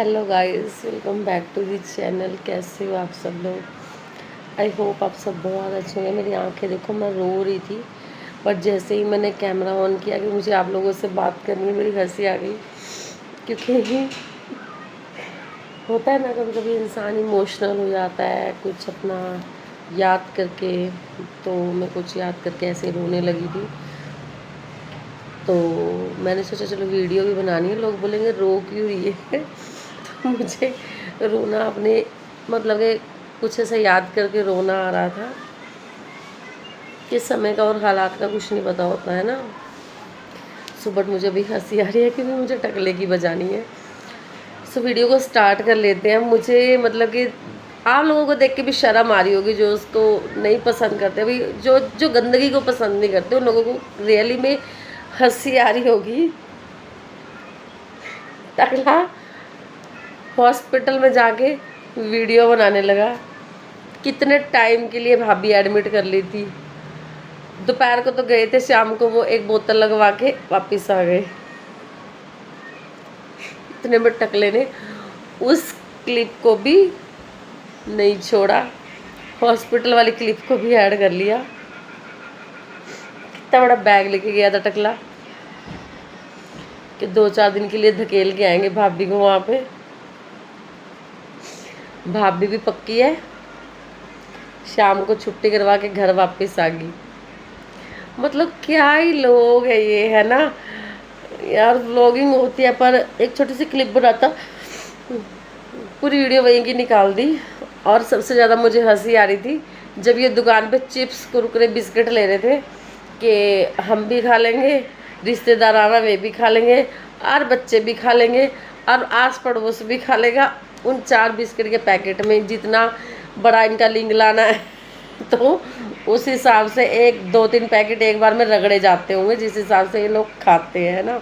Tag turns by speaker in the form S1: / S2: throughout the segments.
S1: Hello guys, welcome back to the channel. कैसे हो आप सब लोग? आई होप आप सब बहुत अच्छे होंगे। मेरी आंखें देखो, मैं रो रही थी, बट जैसे ही मैंने कैमरा ऑन किया कि मुझे आप लोगों से बात करनी है, मेरी हंसी आ गई। क्योंकि होता है ना, कभी कभी इंसान इमोशनल हो जाता है कुछ अपना याद करके। तो मैं कुछ याद करके ऐसे रोने लगी थी। तो मैंने सोचा चलो वीडियो भी बनानी है, लोग बोलेंगे रो क्यों रही है। तो मुझे रोना अपने मतलब कि कुछ ऐसा याद करके रोना आ रहा था कि समय का और हालात का कुछ नहीं पता होता है ना। सो बट मुझे अभी हंसी आ रही है क्योंकि मुझे टकले की बजानी है। सो वीडियो को स्टार्ट कर लेते हैं। मुझे मतलब कि आप लोगों को देख के भी शर्म आ रही होगी जो उसको नहीं पसंद करते, अभी जो जो गंदगी को पसंद नहीं करते उन लोगों को रियली में हंसी आ रही होगी। टकला हॉस्पिटल में जाके वीडियो बनाने लगा। कितने टाइम के लिए भाभी एडमिट कर ली थी। दोपहर को तो गए थे, शाम को वो एक बोतल लगवा के वापस आ गए। इतने में टकले ने उस क्लिप को भी नहीं छोड़ा, हॉस्पिटल वाली क्लिप को भी ऐड कर लिया। कितना बड़ा बैग लेके गया था टकला कि 2-4 दिन के लिए धकेल के आएंगे भाभी को वहाँ पे। भाभी भी पक्की है, शाम को छुट्टी करवा के घर वापस आ गई। मतलब क्या ही लोग है ये, है ना यार। व्लॉगिंग होती है पर एक छोटी सी क्लिप बनाता, पूरी वीडियो वहीं की निकाल दी। और सबसे ज़्यादा मुझे हंसी आ रही थी जब ये दुकान पे चिप्स कुरकुरे बिस्किट ले रहे थे कि हम भी खा लेंगे, रिश्तेदार आना वे भी खा लेंगे, और बच्चे भी खा लेंगे, और आस पड़ोस भी खा लेगा। उन 4 बिस्किट के पैकेट में जितना बड़ा इनका लिंग लाना है तो उस हिसाब से 1-2-3 पैकेट एक बार में रगड़े जाते होंगे, जिस हिसाब से ये लोग खाते हैं ना।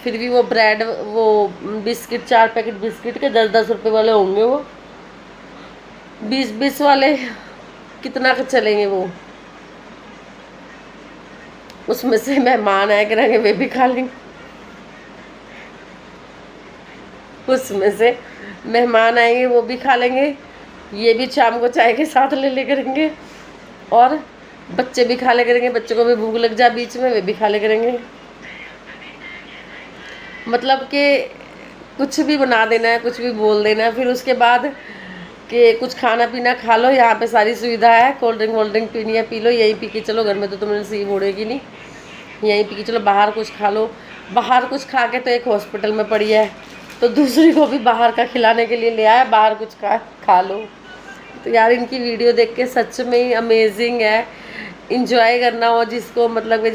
S1: फिर भी वो ब्रेड, वो बिस्किट, 4 पैकेट बिस्किट के 10-10 रुपए वाले होंगे, वो 20-20 वाले कितना का चलेंगे वो। उसमें से मेहमान आए करेंगे वे भी खा लेंगे, उसमें से मेहमान आएंगे वो भी खा लेंगे, ये भी शाम को चाय के साथ ले करेंगे, और बच्चे भी खा ले करेंगे। बच्चों को भी भूख लग जाए बीच में, वे भी खा ले करेंगे। मतलब कि कुछ भी बना देना है, कुछ भी बोल देना है। फिर उसके बाद कि कुछ खाना पीना खा लो, यहाँ पे सारी सुविधा है। कोल्ड ड्रिंक पीनी है पी लो, यहीं पी के चलो, घर में तो तुम्हें नसीब उड़ेगी नहीं। यहीं पी के चलो, बाहर कुछ खा लो। बाहर कुछ खा के तो एक हॉस्पिटल में पड़ी है, तो दूसरी को भी बाहर का खिलाने के लिए ले आया, बाहर कुछ खा लो। तो यार इनकी वीडियो देख के सच में ही अमेजिंग है। इंजॉय करना हो जिसको, मतलब कि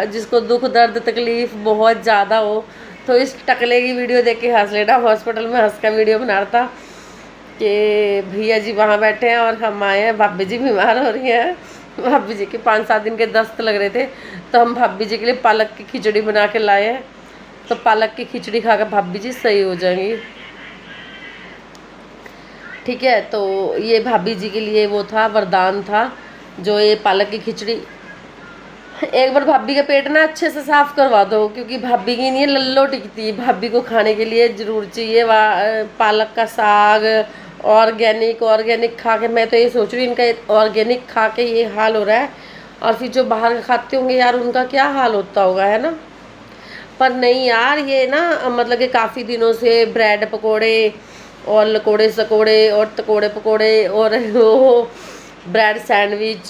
S1: जिसको दुख दर्द तकलीफ़ बहुत ज़्यादा हो, तो इस टकले की वीडियो देख के हंस लेना। हॉस्पिटल में हंस का वीडियो बना रहा था कि भैया जी वहाँ बैठे हैं और हम आए हैं, भाभी जी बीमार हो रही हैं। भाभी जी के 5-7 दिन के दस्त लग रहे थे, तो हम भाभी जी के लिए पालक की खिचड़ी बना के लाए हैं। तो पालक की खिचड़ी खाकर भाभी जी सही हो जाएंगी। ठीक है, तो ये भाभी जी के लिए वो था, वरदान था, जो ये पालक की खिचड़ी। एक बार भाभी का पेट ना अच्छे से साफ करवा दो, क्योंकि भाभी की नहीं लल्लो टिकती। भाभी को खाने के लिए ज़रूर चाहिए पालक का साग। ऑर्गेनिक खा के, मैं तो ये सोच रही हूँ इनका ऑर्गेनिक खा के ये हाल हो रहा है, और फिर जो बाहर का खाते होंगे यार उनका क्या हाल होता होगा, है ना। पर नहीं यार, ये ना मतलब कि काफ़ी दिनों से ब्रेड पकोड़े और लकोड़े सकोड़े और तकोड़े पकोड़े और वो ब्रेड सैंडविच,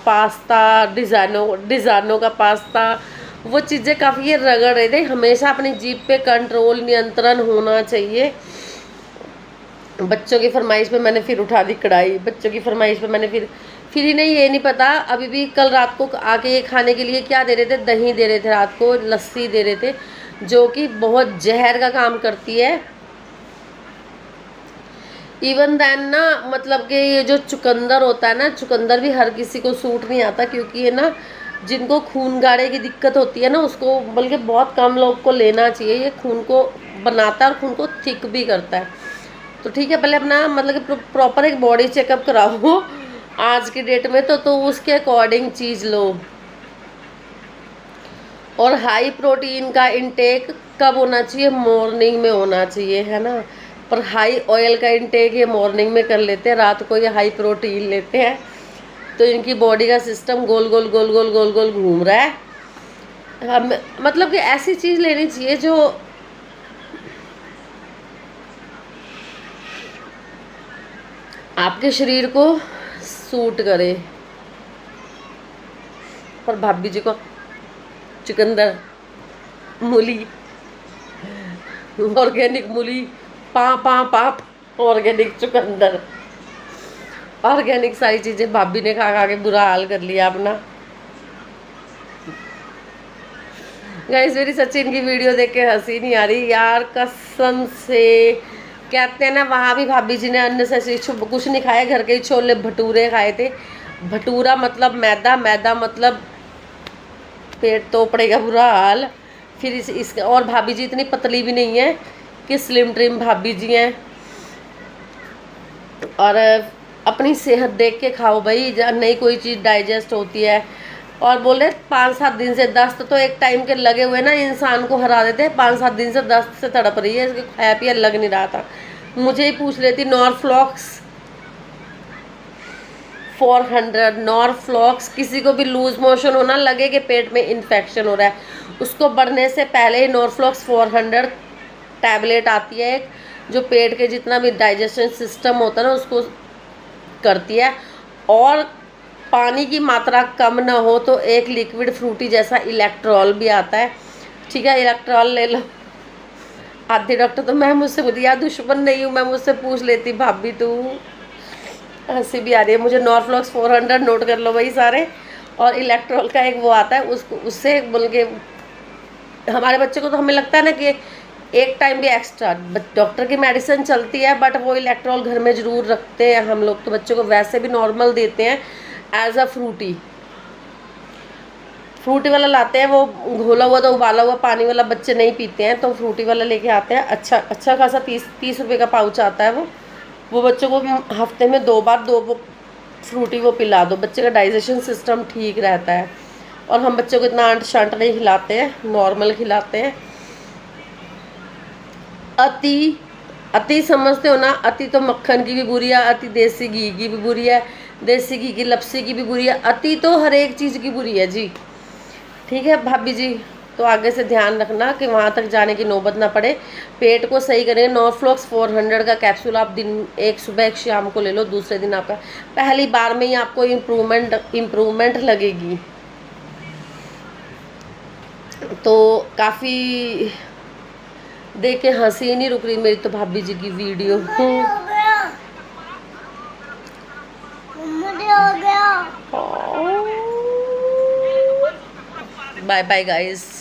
S1: पास्ता, डिज़ाइनों का पास्ता, वो चीज़ें काफ़ी ये रगड़ रहे थे। हमेशा अपनी जीभ पे कंट्रोल, नियंत्रण होना चाहिए। बच्चों की फरमाइश पे मैंने फिर उठा दी कढ़ाई। बच्चों की फरमाइश पे मैंने फिर ही नहीं, ये नहीं पता अभी भी। कल रात को आके ये खाने के लिए क्या दे रहे थे, दही दे रहे थे, रात को लस्सी दे रहे थे, जो कि बहुत जहर का काम करती है। इवन दैन ना, मतलब कि ये जो चुकंदर होता है ना, चुकंदर भी हर किसी को सूट नहीं आता, क्योंकि ये ना जिनको खून गाढ़े की दिक्कत होती है ना, उसको बल्कि बहुत कम लोग को लेना चाहिए। ये खून को बनाता है और खून को थिक भी करता है। तो ठीक है, पहले अपना मतलब कि प्रॉपर एक बॉडी चेकअप कराओ आज की डेट में, तो उसके अकॉर्डिंग चीज़ लो। और हाई प्रोटीन का इंटेक कब होना चाहिए? मॉर्निंग में होना चाहिए, है ना। पर हाई ऑयल का इंटेक ये मॉर्निंग में कर लेते हैं, रात को ये हाई प्रोटीन लेते हैं, तो इनकी बॉडी का सिस्टम गोल गोल गोल गोल गोल गोल घूम रहा है। हम मतलब कि ऐसी चीज़ लेनी चाहिए जो आपके शरीर को सूट करे। पर भाभी जी को चुकंदर, मूली, ऑर्गेनिक मूली, पा पा पाप, ऑर्गेनिक चुकंदर, ऑर्गेनिक सारी चीजें भाभी ने खा खा के बुरा हाल कर लिया अपना। गाइस मेरी सच्ची इनकी वीडियो देख के हंसी नहीं आ रही यार, कसम से। कहते हैं ना, वहाँ भी भाभी जी ने अननेसेसरी कुछ नहीं खाया, घर के ही छोले भटूरे खाए थे। भटूरा मतलब मैदा, मैदा मतलब पेट तो पड़ेगा बुरा हाल। फिर इस और भाभी जी इतनी पतली भी नहीं है कि स्लिम ट्रिम भाभी जी हैं। और अपनी सेहत देख के खाओ भाई, नहीं कोई चीज़ डाइजेस्ट होती है। और बोले 5-7 दिन से दस्त तो एक टाइम के लगे हुए ना इंसान को हरा देते हैं। 5-7 दिन से दस्त से तड़प रही है, इसके खाया पिया लग नहीं रहा था। मुझे ही पूछ लेती नॉर्फ्लॉक्स 400, नॉर्फ्लॉक्स। किसी को भी लूज मोशन होना लगे कि पेट में इन्फेक्शन हो रहा है, उसको बढ़ने से पहले ही नॉर्फ्लॉक्स 400 टैबलेट आती है एक, जो पेट के जितना भी डाइजेशन सिस्टम होता है ना उसको करती है। और पानी की मात्रा कम ना हो तो एक लिक्विड फ्रूटी जैसा इलेक्ट्रॉल भी आता है, ठीक है, इलेक्ट्रॉल ले लो। आधे डॉक्टर तो मैं मुझसे बोली यार दुश्मन नहीं हूँ, मैं मुझसे पूछ लेती भाभी तू। हंसी भी आ रही है मुझे। नॉर्फ्लॉक्स 400 नोट कर लो भाई सारे। और इलेक्ट्रॉल का एक वो आता है, उसको उससे बोल के हमारे बच्चे को तो हमें लगता है ना कि एक टाइम भी एक्स्ट्रा, डॉक्टर की मेडिसिन चलती है बट वो इलेक्ट्रॉल घर में ज़रूर रखते हैं हम लोग। तो बच्चों को वैसे भी नॉर्मल देते हैं एज अ फ्रूटी, फ्रूटी वाला लाते हैं, वो घोला हुआ तो उबाला हुआ पानी वाला बच्चे नहीं पीते हैं, तो फ्रूटी वाला लेके आते हैं। अच्छा खासा 30 रुपये का पाउच आता है वो बच्चों को हफ्ते में 2 बार 2 फ्रूटी वो पिला दो, बच्चे का डाइजेशन सिस्टम ठीक रहता है। और हम बच्चों को इतना अंट शंट नहीं खिलाते हैं, नॉर्मल खिलाते हैं। अति समझते हो ना, अति तो मक्खन की भी बुरी है, अति देसी घी की भी बुरी है, देसी घी की लपसी की भी बुरी है, अति तो हर एक चीज़ की बुरी है जी। ठीक है भाभी जी, तो आगे से ध्यान रखना कि वहाँ तक जाने की नौबत ना पड़े। पेट को सही करें। नॉर्फ्लॉक्स 400 का कैप्सूल आप दिन एक सुबह एक शाम को ले लो, दूसरे दिन आपका पहली बार में ही आपको इम्प्रूवमेंट लगेगी। तो काफ़ी देख के हंसी नहीं रुक रही मेरी तो भाभी जी की वीडियो। Bye bye guys.